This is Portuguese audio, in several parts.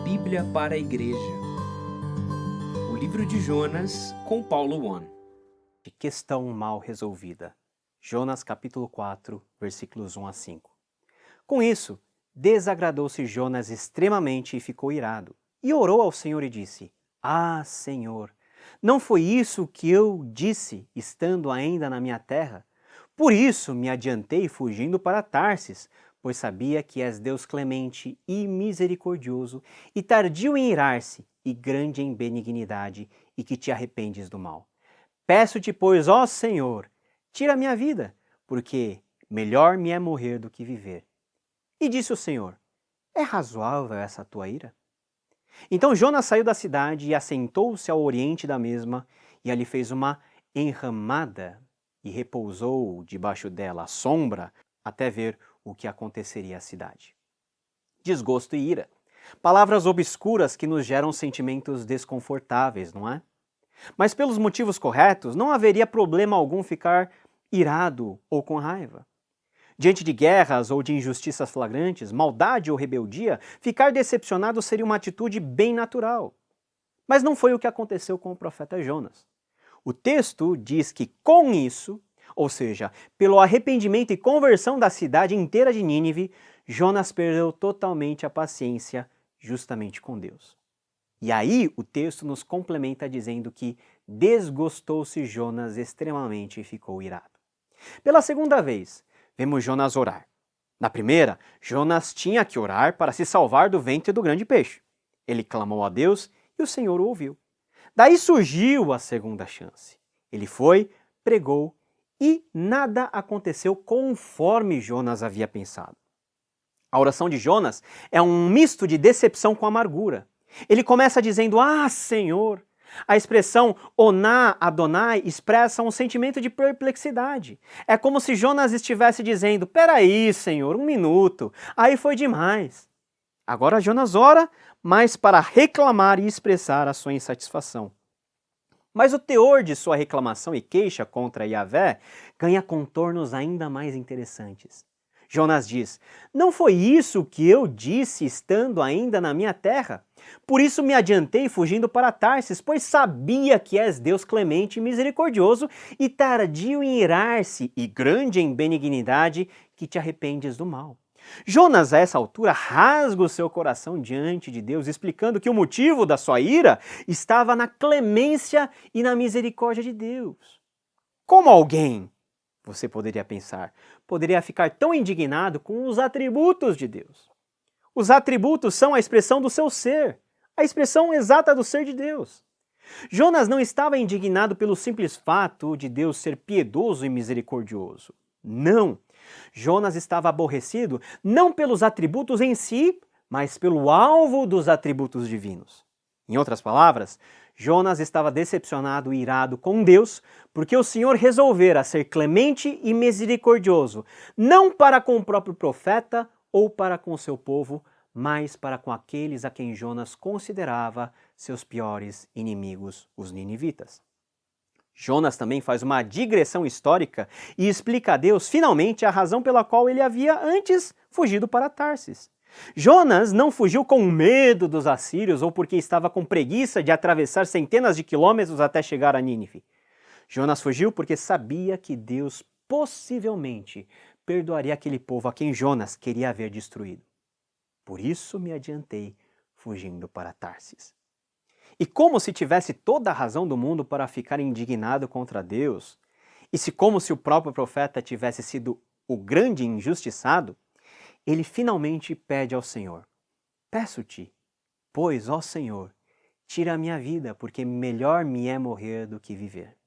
Bíblia para a Igreja. O livro de Jonas, com Paulo One. De questão mal resolvida. Jonas capítulo 4, versículos 1 a 5. Com isso, desagradou-se Jonas extremamente e ficou irado. E orou ao Senhor e disse: Ah, Senhor, não foi isso que eu disse, estando ainda na minha terra? Por isso me adiantei fugindo para Tarsis, pois sabia que és Deus clemente e misericordioso, e tardio em irar-se, e grande em benignidade, e que te arrependes do mal. Peço-te, pois, ó Senhor, tira a minha vida, porque melhor me é morrer do que viver. E disse o Senhor: É razoável essa tua ira? Então Jonas saiu da cidade e assentou-se ao oriente da mesma, e ali fez uma enramada, e repousou debaixo dela à sombra, até ver o que aconteceria à cidade. Desgosto e ira. Palavras obscuras que nos geram sentimentos desconfortáveis, não é? Mas pelos motivos corretos, não haveria problema algum ficar irado ou com raiva. Diante de guerras ou de injustiças flagrantes, maldade ou rebeldia, ficar decepcionado seria uma atitude bem natural. Mas não foi o que aconteceu com o profeta Jonas. O texto diz que com isso, ou seja, pelo arrependimento e conversão da cidade inteira de Nínive, Jonas perdeu totalmente a paciência justamente com Deus. E aí o texto nos complementa dizendo que desgostou-se Jonas extremamente e ficou irado. Pela segunda vez, vemos Jonas orar. Na primeira, Jonas tinha que orar para se salvar do ventre do grande peixe. Ele clamou a Deus e o Senhor o ouviu. Daí surgiu a segunda chance. Ele foi, pregou e nada aconteceu conforme Jonas havia pensado. A oração de Jonas é um misto de decepção com amargura. Ele começa dizendo: Ah, Senhor! A expressão Oná Adonai expressa um sentimento de perplexidade. É como se Jonas estivesse dizendo: Peraí, Senhor, um minuto, aí foi demais. Agora Jonas ora, mas para reclamar e expressar a sua insatisfação. Mas o teor de sua reclamação e queixa contra Yahvé ganha contornos ainda mais interessantes. Jonas diz: Não foi isso que eu disse estando ainda na minha terra? Por isso me adiantei fugindo para Tarsis, pois sabia que és Deus clemente e misericordioso e tardio em irar-se e grande em benignidade, que te arrependes do mal. Jonas, a essa altura, rasga o seu coração diante de Deus, explicando que o motivo da sua ira estava na clemência e na misericórdia de Deus. Como alguém, você poderia pensar, poderia ficar tão indignado com os atributos de Deus? Os atributos são a expressão do seu ser, a expressão exata do ser de Deus. Jonas não estava indignado pelo simples fato de Deus ser piedoso e misericordioso. Não! Jonas estava aborrecido não pelos atributos em si, mas pelo alvo dos atributos divinos. Em outras palavras, Jonas estava decepcionado e irado com Deus porque o Senhor resolvera ser clemente e misericordioso, não para com o próprio profeta ou para com seu povo, mas para com aqueles a quem Jonas considerava seus piores inimigos, os ninivitas. Jonas também faz uma digressão histórica e explica a Deus finalmente a razão pela qual ele havia antes fugido para Tarsis. Jonas não fugiu com medo dos assírios ou porque estava com preguiça de atravessar centenas de quilômetros até chegar a Nínive. Jonas fugiu porque sabia que Deus possivelmente perdoaria aquele povo a quem Jonas queria ver destruído. Por isso me adiantei fugindo para Tarsis. E como se tivesse toda a razão do mundo para ficar indignado contra Deus, e se como se o próprio profeta tivesse sido o grande injustiçado, ele finalmente pede ao Senhor: Peço-te, pois, ó Senhor, tira a minha vida, porque melhor me é morrer do que viver.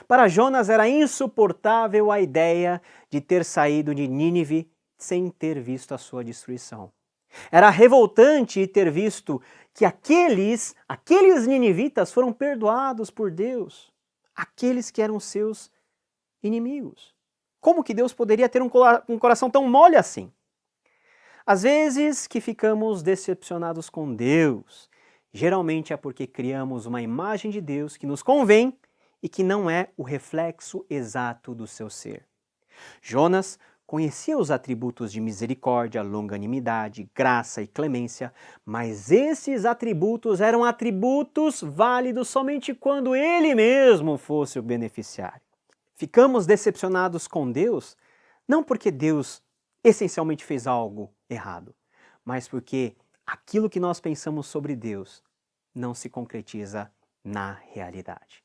Para Jonas era insuportável a ideia de ter saído de Nínive sem ter visto a sua destruição. Era revoltante ter visto que aqueles ninivitas foram perdoados por Deus, aqueles que eram seus inimigos. Como que Deus poderia ter um coração tão mole assim? Às vezes que ficamos decepcionados com Deus, geralmente é porque criamos uma imagem de Deus que nos convém e que não é o reflexo exato do seu ser. Jonas conhecia os atributos de misericórdia, longanimidade, graça e clemência, mas esses atributos eram atributos válidos somente quando ele mesmo fosse o beneficiário. Ficamos decepcionados com Deus, não porque Deus essencialmente fez algo errado, mas porque aquilo que nós pensamos sobre Deus não se concretiza na realidade.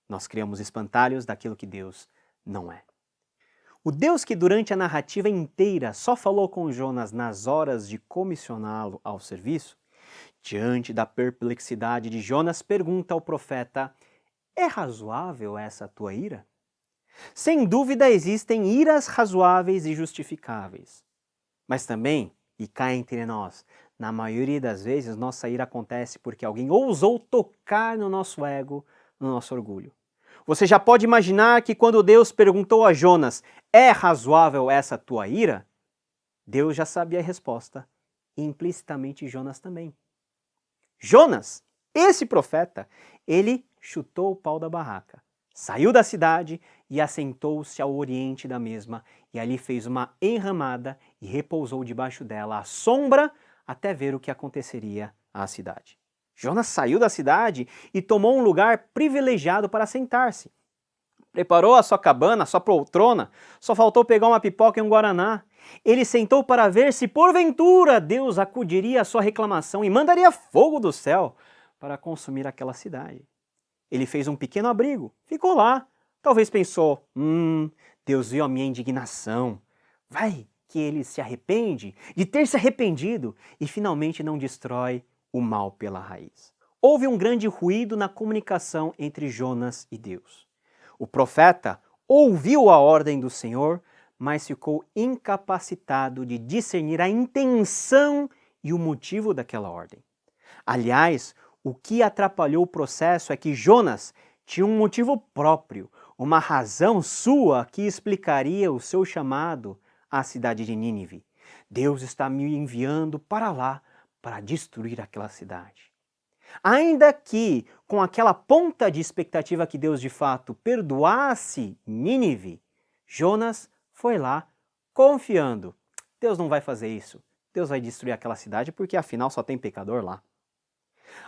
Nós criamos espantalhos daquilo que Deus não é. O Deus que durante a narrativa inteira só falou com Jonas nas horas de comissioná-lo ao serviço, diante da perplexidade de Jonas, pergunta ao profeta: é razoável essa tua ira? Sem dúvida existem iras razoáveis e justificáveis. Mas também, e cá entre nós, na maioria das vezes nossa ira acontece porque alguém ousou tocar no nosso ego, no nosso orgulho. Você já pode imaginar que quando Deus perguntou a Jonas: é razoável essa tua ira? Deus já sabia a resposta, e implicitamente Jonas também. Jonas, esse profeta, ele chutou o pau da barraca, saiu da cidade e assentou-se ao oriente da mesma, e ali fez uma enramada e repousou debaixo dela à sombra até ver o que aconteceria à cidade. Jonas saiu da cidade e tomou um lugar privilegiado para sentar-se. Preparou a sua cabana, a sua poltrona, só faltou pegar uma pipoca e um guaraná. Ele sentou para ver se porventura Deus acudiria à sua reclamação e mandaria fogo do céu para consumir aquela cidade. Ele fez um pequeno abrigo, ficou lá. Talvez pensou: Deus viu a minha indignação. Vai que ele se arrepende de ter se arrependido e finalmente não destrói o mal pela raiz. Houve um grande ruído na comunicação entre Jonas e Deus. O profeta ouviu a ordem do Senhor, mas ficou incapacitado de discernir a intenção e o motivo daquela ordem. Aliás, o que atrapalhou o processo é que Jonas tinha um motivo próprio, uma razão sua que explicaria o seu chamado à cidade de Nínive. Deus está me enviando para lá para destruir aquela cidade. Ainda que, com aquela ponta de expectativa que Deus de fato perdoasse Nínive, Jonas foi lá confiando: Deus não vai fazer isso, Deus vai destruir aquela cidade porque afinal só tem pecador lá.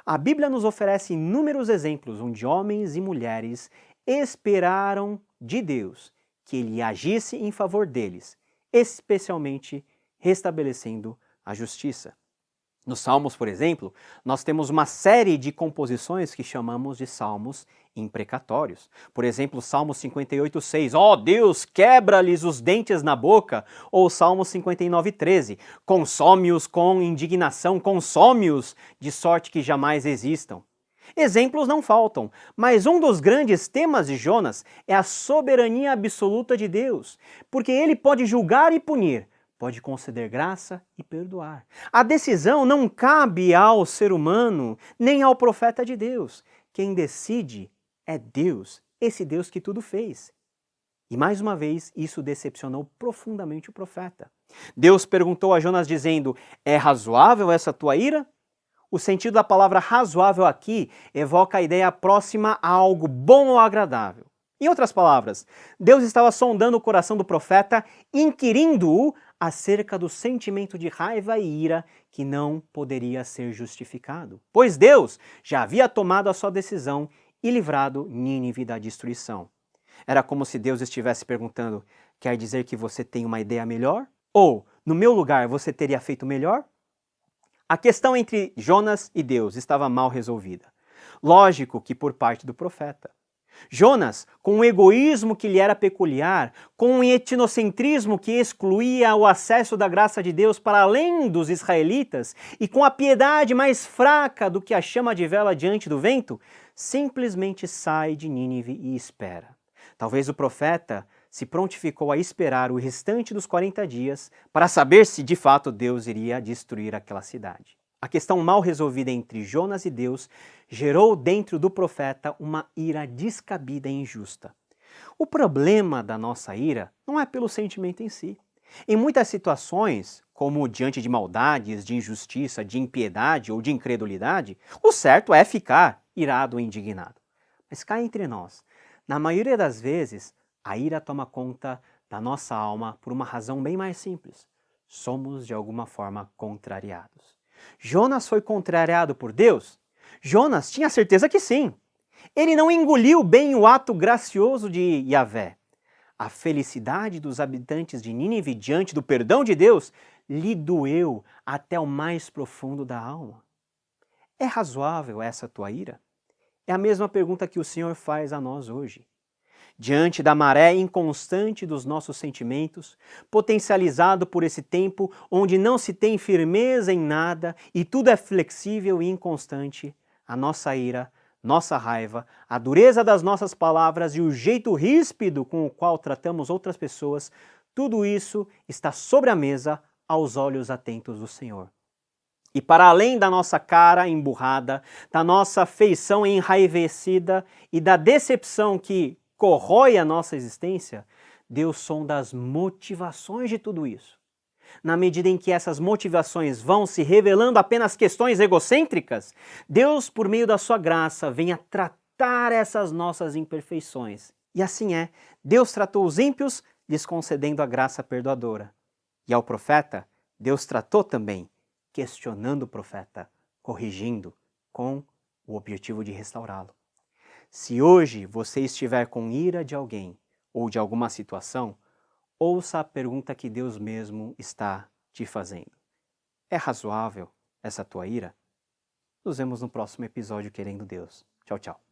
A Bíblia nos oferece inúmeros exemplos onde homens e mulheres esperaram de Deus que ele agisse em favor deles, especialmente restabelecendo a justiça. Nos Salmos, por exemplo, nós temos uma série de composições que chamamos de salmos imprecatórios. Por exemplo, Salmo 58:6, ó Deus, quebra-lhes os dentes na boca. Ou Salmo 59:13, consome-os com indignação, consome-os de sorte que jamais existam. Exemplos não faltam, mas um dos grandes temas de Jonas é a soberania absoluta de Deus, porque ele pode julgar e punir, pode conceder graça e perdoar. A decisão não cabe ao ser humano, nem ao profeta de Deus. Quem decide é Deus, esse Deus que tudo fez. E mais uma vez, isso decepcionou profundamente o profeta. Deus perguntou a Jonas dizendo: é razoável essa tua ira? O sentido da palavra razoável aqui evoca a ideia próxima a algo bom ou agradável. Em outras palavras, Deus estava sondando o coração do profeta, inquirindo-o acerca do sentimento de raiva e ira que não poderia ser justificado, pois Deus já havia tomado a sua decisão e livrado Nínive da destruição. Era como se Deus estivesse perguntando: quer dizer que você tem uma ideia melhor? Ou, no meu lugar, você teria feito melhor? A questão entre Jonas e Deus estava mal resolvida. Lógico que por parte do profeta. Jonas, com o egoísmo que lhe era peculiar, com um etnocentrismo que excluía o acesso da graça de Deus para além dos israelitas e com a piedade mais fraca do que a chama de vela diante do vento, simplesmente sai de Nínive e espera. Talvez o profeta se prontificou a esperar o restante dos 40 dias para saber se de fato Deus iria destruir aquela cidade. A questão mal resolvida entre Jonas e Deus gerou dentro do profeta uma ira descabida e injusta. O problema da nossa ira não é pelo sentimento em si. Em muitas situações, como diante de maldades, de injustiça, de impiedade ou de incredulidade, o certo é ficar irado ou indignado. Mas cá entre nós, na maioria das vezes, a ira toma conta da nossa alma por uma razão bem mais simples. Somos de alguma forma contrariados. Jonas foi contrariado por Deus? Jonas tinha certeza que sim. Ele não engoliu bem o ato gracioso de Yahvé. A felicidade dos habitantes de Nínive diante do perdão de Deus lhe doeu até o mais profundo da alma. É razoável essa tua ira? É a mesma pergunta que o Senhor faz a nós hoje. Diante da maré inconstante dos nossos sentimentos, potencializado por esse tempo onde não se tem firmeza em nada e tudo é flexível e inconstante, a nossa ira, nossa raiva, a dureza das nossas palavras e o jeito ríspido com o qual tratamos outras pessoas, tudo isso está sobre a mesa aos olhos atentos do Senhor. E para além da nossa cara emburrada, da nossa feição enraivecida e da decepção que corrói a nossa existência, Deus sonda as motivações de tudo isso. Na medida em que essas motivações vão se revelando apenas questões egocêntricas, Deus, por meio da sua graça, vem a tratar essas nossas imperfeições. E assim é, Deus tratou os ímpios, lhes concedendo a graça perdoadora. E ao profeta, Deus tratou também, questionando o profeta, corrigindo, com o objetivo de restaurá-lo. Se hoje você estiver com ira de alguém ou de alguma situação, ouça a pergunta que Deus mesmo está te fazendo. É razoável essa tua ira? Nos vemos no próximo episódio, querendo Deus. Tchau, tchau.